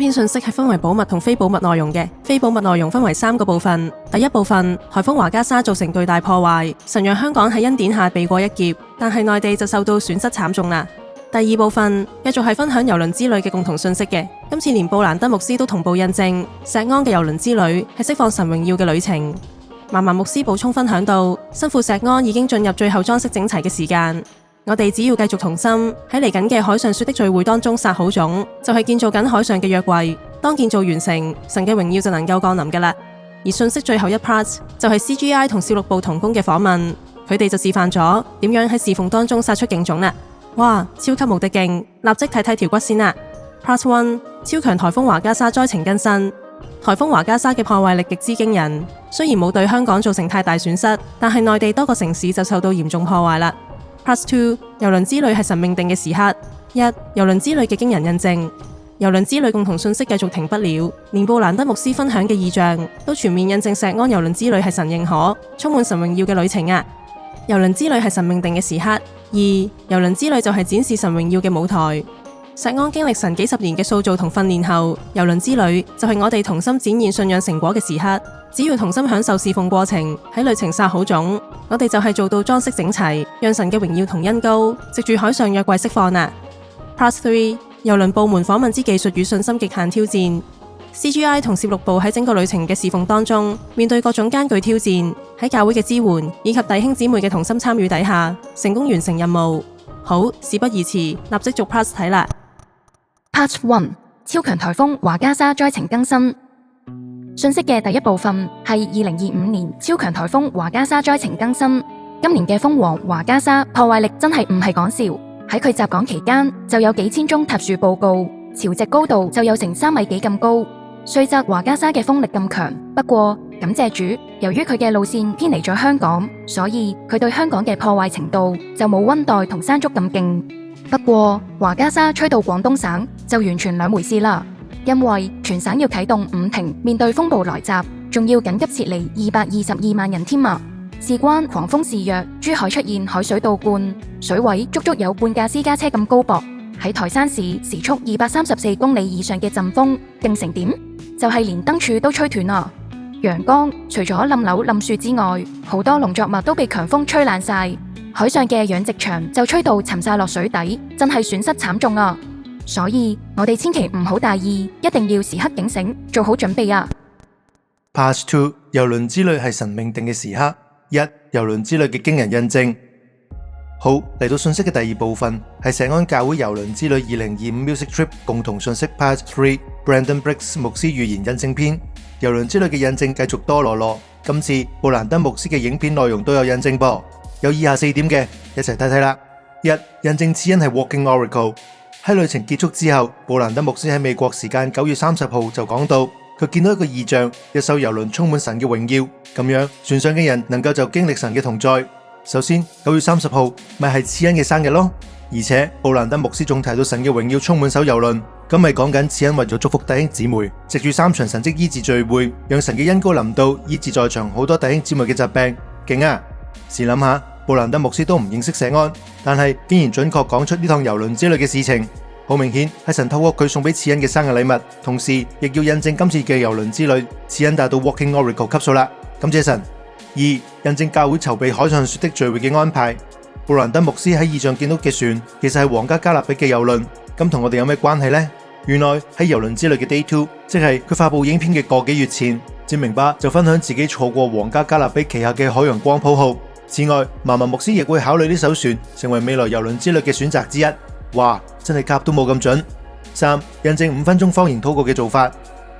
篇信息係分為保密同非保密內容嘅。非保密內容分為3個部分。第一部分，颱風華加莎造成巨大破壞，神讓香港喺恩典下避過一劫，但係內地就受到損失慘重啦。第二部分，繼續係分享郵輪之旅嘅共同信息嘅。今次連布蘭德牧師都同步印證，石安嘅郵輪之旅係釋放神榮耀嘅旅程。萬萬牧師補充分享到，新婦石安已經進入最後裝飾整齊嘅時間。我哋只要繼續同心喺嚟緊嘅海上說的聚會當中撒好種，就係建造緊海上嘅約櫃。當建造完成，神嘅榮耀就能夠降臨㗎喇。而信息最後一 part 就係 CGI 同少六部同工嘅訪問，佢哋就示範咗點樣喺侍奉當中撒出勁種啦。哇，超級無敵勁！立即睇睇條骨先啦。Part 1，超強颱風華加莎災情更新。颱風華加莎嘅破壞力極之驚人，雖然冇對香港造成太大損失，但係內地多個城市就受到嚴重破壞啦。Part 2，郵輪之旅係神命定嘅時刻。1，郵輪之旅嘅驚人印證。郵輪之旅共同信息繼續停不了，連布蘭德牧師分享嘅異象都全面印證石安郵輪之旅係神認可、充滿神榮耀嘅旅程啊！郵輪之旅係神命定嘅時刻。2，郵輪之旅就係展示神榮耀嘅舞台。石安經歷神幾十年嘅塑造同訓練後，郵輪之旅就係我哋同心展現信仰成果嘅時刻。只要同心享受侍奉過程，喺旅程撒好種，我哋就係做到裝飾整齊，讓神嘅榮耀同恩膏藉住海上約櫃釋放啊。Part 3，郵輪部門訪問之技術與信心極限挑戰。CGI 同攝錄部喺整個旅程嘅侍奉當中，面對各種艱巨挑戰，喺教會嘅支援以及弟兄姊妹嘅同心參與底下，成功完成任務。好，事不宜遲，立即逐 part 睇啦。Part 1，超強颱風華加莎災情更新。信息嘅第一部分係2025年超強颱風華加莎災情更新。今年嘅風王華加莎破壞力真係唔係講笑，喺佢襲港期間就有幾千宗塌樹報告，潮汐高度就有成3米幾咁高。雖則華加莎嘅風力咁強，不過感謝主，由於佢嘅路線偏離咗香港，所以佢對香港嘅破壞程度就冇溫帶同山竹咁勁。不過華加莎吹到廣東省就完全兩回事啦，因為全省要啟動5停面對風暴來襲，仲要緊急撤離222萬人添啊！事關狂風肆虐，珠海出現海水倒灌，水位足足有半架私家車咁高雹。喺台山市時速234公里以上嘅陣風，勁成點？就係連燈柱都吹斷啊！陽江除咗冧樓冧樹之外，好多農作物都被強風吹爛晒，海上嘅養殖場就吹到沉晒落水底，真係損失慘重啊！所以我哋千祈唔好大意，一定要時刻警醒，做好準備啊！ Part 2，郵輪之旅係神命定嘅時刻。1，郵輪之旅嘅驚人印證。好，嚟到信息嘅第二部分係石安教會郵輪之旅2025 Music Trip 共同信息 Part 3 Brandon Briggs 牧師預言印證篇。郵輪之旅嘅印證繼續多羅羅，今次布蘭德牧師嘅影片內容都有印證噃，有以下4點嘅，一齊睇睇啦。1，印證此恩係 Walking Oracle。喺旅程結束之後，布蘭德牧師喺美國時間9月30號就講到，佢見到一個異象，一艘郵輪充滿神嘅榮耀，咁樣船上嘅人能夠就經歷神嘅同在。首先9月30號咪係此恩嘅生日咯，而且布蘭德牧師仲提到神嘅榮耀充滿艘郵輪，咁咪講緊此恩為咗祝福弟兄姊妹，藉住3場神蹟醫治聚會，讓神嘅恩膏臨到，醫治在場好多弟兄姊妹嘅疾病，勁啊！試諗下，布蘭德牧師都唔認識石安，但係竟然準確講出呢趟郵輪之類嘅事情，好明顯係神透過佢送俾此恩嘅生日禮物，同時亦要印證今次嘅郵輪之旅，此恩達到 Walking Oracle 級數啦，感謝神。2，印證教會籌備海上說的聚會嘅安排。布蘭德牧師喺異象見到嘅船，其實係皇家加勒比嘅郵輪，咁同我哋有咩關係呢？原來喺郵輪之旅嘅 Day 2，即係佢發佈影片嘅個幾月前，占明巴就分享自己坐過皇家加勒比旗下嘅海洋光譜號。此外，萬民牧師亦會考慮呢艘船成為未來郵輪之旅嘅選擇之一。哇，真係夾都冇咁準。3，印證5分鐘方言禱告嘅做法。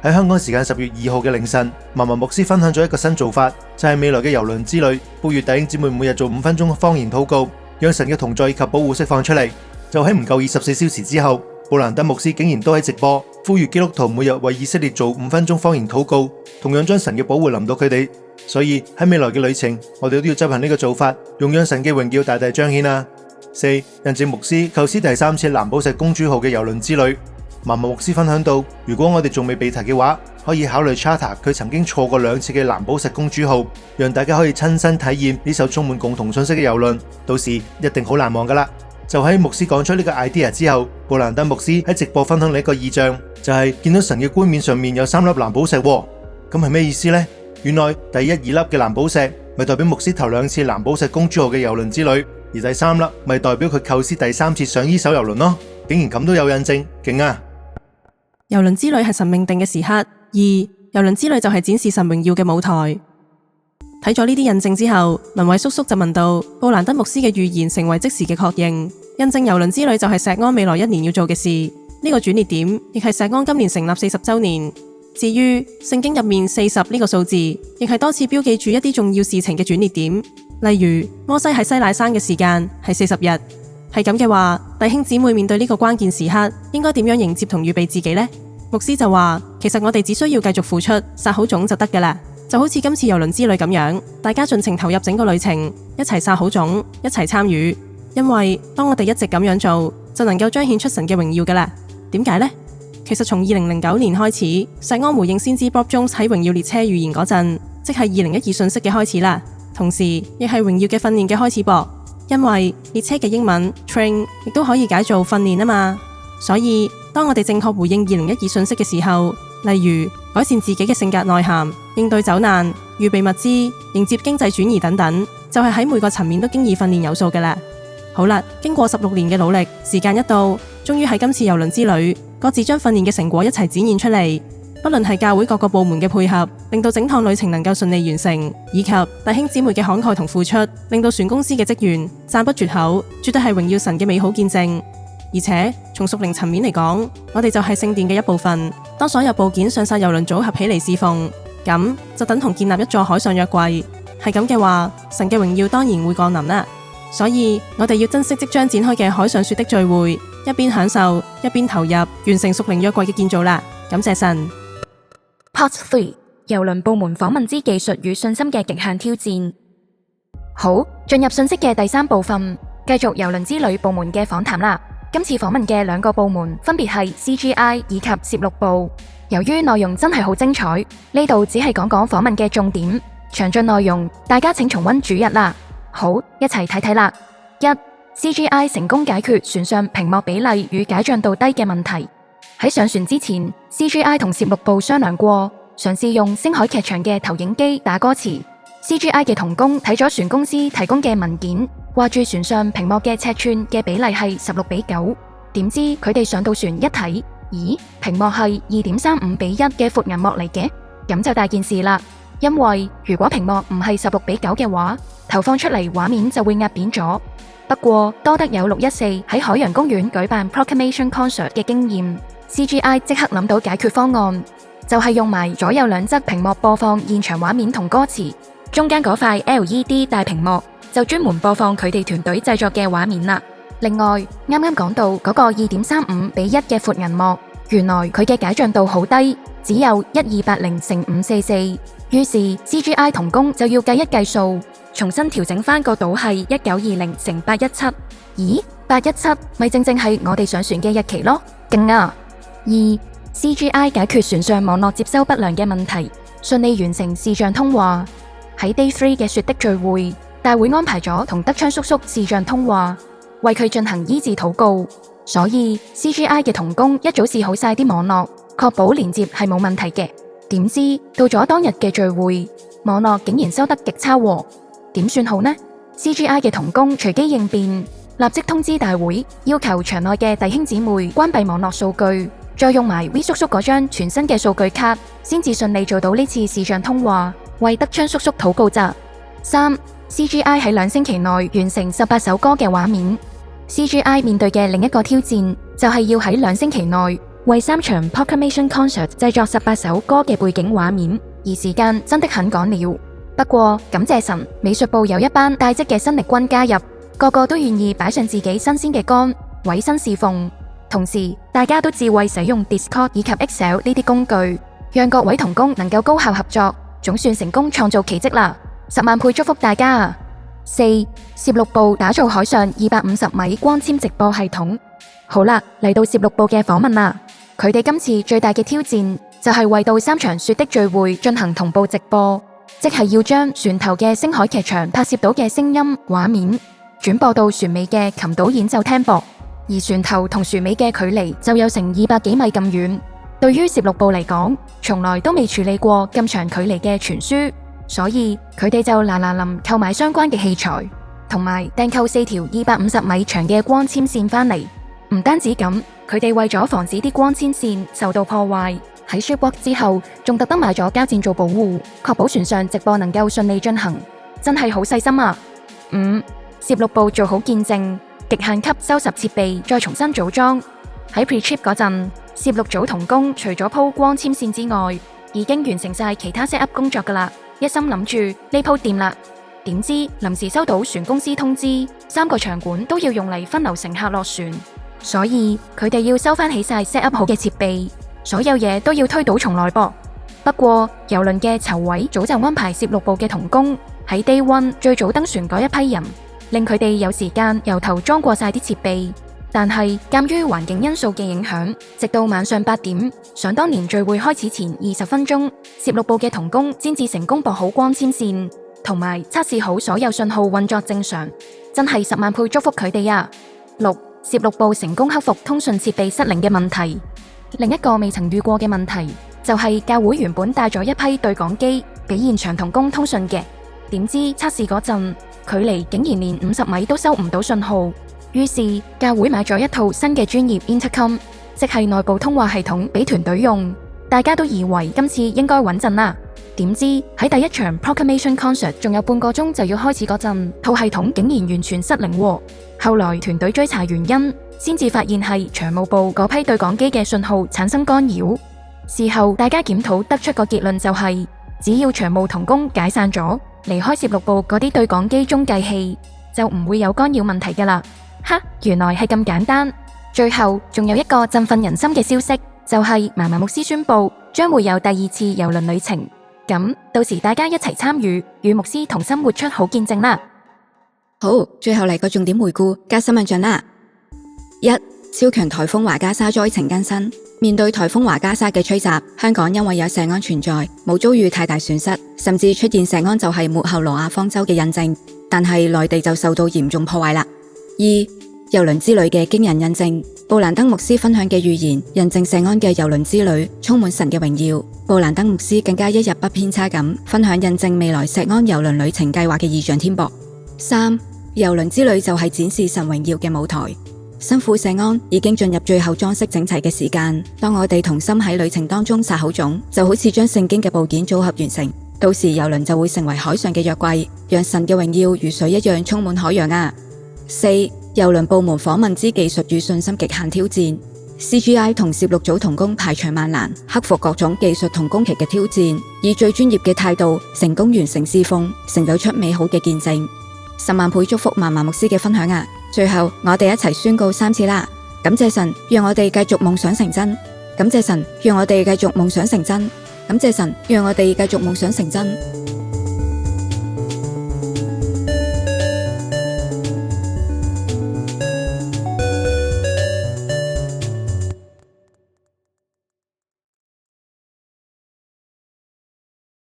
喺香港時間10月2號嘅凌晨，萬民牧師分享咗一個新做法，就係未來嘅郵輪之旅，呼籲弟兄姊妹每日做5分鐘方言禱告，讓神嘅同在以及保護釋放出嚟。就喺唔夠24小時之後，布蘭德牧師竟然都喺直播，呼籲基督徒每日為以色列做5分鐘方言禱告，同樣將神嘅保護臨到佢哋。所以喺未來嘅旅程，我哋都要執行呢個做法，用讓神嘅榮耀大大彰顯啊！4，印證牧師構思第3次藍寶石公主號嘅郵輪之旅。萬民牧師分享到，如果我哋仲未被提嘅話，可以考慮 charter 佢曾經錯過2次嘅藍寶石公主號，讓大家可以親身體驗呢艘充滿共同信息嘅郵輪，到時一定好難忘噶啦。就喺牧師講出呢個 idea 之後，布蘭登牧師喺直播分享另一個意象，就係見到神嘅冠冕上面有3粒藍寶石喎。咁係咩意思呢？原來第1、2粒嘅藍寶石咪代表牧師頭2次藍寶石公主號嘅郵輪之旅，而第3粒咪代表佢構思第3次上呢艘郵輪咯。竟然咁都有印證，勁啊！郵輪之旅係神命定嘅時刻，而郵輪之旅就係展示神榮耀嘅舞台。睇咗呢啲印證之後，倫偉叔叔就問到布蘭登牧師嘅預言成為即時嘅確認，印證郵輪之旅就係石安未來1年要做嘅事。呢個轉捩點亦係石安今年成立40週年。至於聖經入面40呢個數字，亦係多次標記住一啲重要事情嘅轉捩點，例如摩西喺西奈山嘅時間係40日。係咁嘅話，弟兄姊妹面對呢個關鍵時刻，應該點樣迎接同預備自己呢？牧師就話，其實我哋只需要繼續付出，撒好種就得㗎喇。就好似今次郵輪之旅咁樣，大家盡情投入整個旅程，一齊撒好種，一齊參與。因為當我哋一直咁樣做，就能夠彰顯出神嘅榮耀㗎喇。點解呢？其實從2009年開始，石安回應先知 Bob Jones 喺榮耀列車預言嗰陣，即係2012信息嘅開始啦。同時，亦係榮耀嘅訓練嘅開始噃。因為列車嘅英文 train 亦都可以解做訓練啊嘛，所以當我哋正確回應2012信息嘅時候，例如改善自己嘅性格內涵、應對走難、預備物資、迎接經濟轉移等等，就係喺每個層面都經已訓練有素㗎喇。好啦，經過16年嘅努力，時間一到，終於喺今次郵輪之旅，各自將訓練嘅成果一齊展現出嚟。不論係教會各個部門嘅配合，令到整趟旅程能夠順利完成，以及弟兄姊妹嘅慷慨同付出，令到船公司嘅職員讚不絕口，絕對係榮耀神嘅美好見證。而且從屬靈層面嚟講，我哋就係聖殿嘅一部分。當所有部件上晒郵輪組合起嚟侍奉，咁就等同建立一座海上約櫃。係咁嘅話，神嘅榮耀當然會降臨啦。所以我哋要珍惜即將展開嘅海上說的聚會，一邊享受，一邊投入，完成屬靈約櫃嘅建造啦。感謝神。Part 3：郵輪部門訪問之技術與信心嘅極限挑戰。好，進入信息嘅第3部分，繼續郵輪之旅部門嘅訪談啦。今次訪問嘅2個部門分別係 CGI 以及攝錄部。由於內容真係好精彩，呢度只係講講訪問嘅重點，詳盡內容大家請重溫主日啦。好，一齊睇睇啦。1. CGI 成功解決船上屏幕比例與解像度低嘅問題。喺上船之前 ，CGI 同攝錄部商量過，嘗試用星海劇場嘅投影機打歌詞。CGI 嘅同工睇咗船公司提供嘅文件，話住船上屏幕嘅尺寸嘅比例係16:9。點知佢哋上到船一睇，咦，屏幕係2.35:1嘅闊銀幕嚟嘅，咁就大件事啦。因為如果屏幕唔係16:9嘅話，投放出嚟畫面就會壓扁咗。不過多得有614喺海洋公園舉辦 Proclamation Concert 嘅經驗。CGI 即刻諗到解決方案，就係用埋左右兩側屏幕播放現場畫面同歌詞，中間嗰塊 LED 大屏幕就專門播放佢哋團隊製作嘅畫面啦。另外，啱啱講到嗰個2.35:1嘅闊銀幕，原來佢嘅解像度好低，只有1280×544，於是 CGI 同工就要計一計數，重新調整翻個度係1920×817。咦，817咪正正係我哋上船嘅日期咯，勁啊！2. CGI 解決船上網絡接收不良嘅問題，順利完成視像通話。喺 Day 3嘅說的聚會，大會安排咗同德昌叔叔視像通話，為佢進行醫治禱告。所以 CGI 嘅同工一早試好晒啲網絡，確保連接係冇問題嘅。點知到咗當日嘅聚會，網絡竟然收得極差喎，點算好呢？ CGI 嘅同工隨機應變，立即通知大會，要求場內嘅弟兄姊妹關閉網絡數據，再用埋 V 叔叔嗰張全新嘅數據卡，先至順利做到呢次視像通話，為德昌叔叔禱告咋。3. CGI 喺2星期內完成18首歌嘅畫面。CGI 面對嘅另一個挑戰，就係要喺2星期內為3場 Proclamation Concert 製作18首歌嘅背景畫面，而時間真的很趕了。不過感謝神，美術部有一班帶職嘅新力軍加入，個個都願意擺上自己新鮮嘅肝，委身侍奉。同時，大家都智慧使用 Discord 以及 Excel 呢啲工具，讓各位同工能夠高效合作，總算成功創造奇蹟啦！10萬倍祝福大家啊！4. 攝錄部打造海上250米光纖直播系統。好啦，嚟到攝錄部嘅訪問啦。佢哋今次最大嘅挑戰就係為到3場說的聚會進行同步直播，即係要將船頭嘅星海劇場拍攝到嘅聲音畫面，轉播到船尾嘅琴島演奏廳噃，而船頭同船尾嘅距離就有成200幾米咁遠。對於攝錄部嚟講，從來都未處理過咁長距離嘅傳輸，所以佢哋就嗱嗱臨購買相關嘅器材，同埋訂購4條250米長嘅光纖線返嚟。唔單止咁，佢哋為咗防止啲光纖線受到破壞，喺 shipwreck 之後仲特登買咗膠墊做保護，確保船上直播能夠順利進行。真係好細心啊！5. 攝錄部做好見證，極限級收拾設備，再重新組裝。喺 pre-trip 嗰陣，攝錄組同工除咗鋪光纖線之外，已經完成晒其他 set up 工作噶啦，一心諗住呢鋪掂啦。點知臨時收到船公司通知，3個場館都要用嚟分流乘客落船，所以佢哋要收翻起晒 set up 好嘅設備，所有嘢都要推倒重來噃。不過郵輪嘅籌委早就安排攝錄部嘅同工喺 Day 1最早登船嗰一批人，令佢哋有時間由頭裝過晒啲設備。但係鑒於環境因素嘅影響，直到晚上8點，想當年聚會開始前20分鐘，攝錄部嘅同工先至成功駁好光纖線，同埋測試好所有信號運作正常，真係10萬倍祝福佢哋啊！6. 攝錄部成功克服通訊設備失靈嘅問題。另一個未曾遇過嘅問題，就係教會原本帶咗一批對講機俾現場同工通訊嘅，點知測試嗰陣距離竟然連50米都收唔到信號，於是教會買咗一套新嘅專業 intercom， 即係內部通話系統俾團隊用。大家都以為今次應該穩陣啦，點知喺第一場 Proclamation Concert 仲有半個鐘就要開始嗰陣，套系統竟然完全失靈喎。後來團隊追查原因，先至發現係場務部嗰批對講機嘅信號產生干擾。事後大家檢討得出個結論就係，只要場務同工解散咗，離開攝錄部嗰啲對講機中繼器，就唔會有干擾問題噶啦。哈，原來係咁簡單。最後仲有一個振奮人心嘅消息，就係嫲嫲牧師宣布將會有第2次郵輪旅程。咁到時大家一齊參與，與牧師同心活出好見證啦。好，最後嚟個重點回顧加新聞進啦。1. 超強颱風華加莎災情更新。面對颱風華加莎嘅吹襲，香港因為有石安存在，冇遭遇太大損失，甚至出現石安就係末後挪亞方舟嘅印證。但係內地就受到嚴重破壞啦。2. 郵輪之旅嘅驚人印證。布蘭登牧師分享嘅預言，印證石安嘅郵輪之旅充滿神嘅榮耀。布蘭登牧師更加一日不偏差咁分享印證未來石安郵輪旅程計劃嘅異象添噃。3. 郵輪之旅就係展示神榮耀嘅舞台。辛苦石安已經進入最後裝飾整齊嘅時間，當我哋同心喺旅程當中撒好種，就好似將聖經嘅部件組合完成，到時郵輪就會成為海上嘅約櫃，讓神嘅榮耀如水一樣充滿海洋啊。4. 郵輪部門訪問之技術與信心極限挑戰。CGI 同攝錄組同工排除萬難，克服各種技術同工期嘅挑戰，以最專業嘅態度成功完成侍奉，成就出美好嘅見證。10萬倍祝福嫲嫲牧師嘅分享啊！最後我哋一齊宣告3次啦！感謝神，讓我哋繼續夢想成真；感謝神，讓我哋繼續夢想成真；感謝神，讓我哋繼續夢想成真。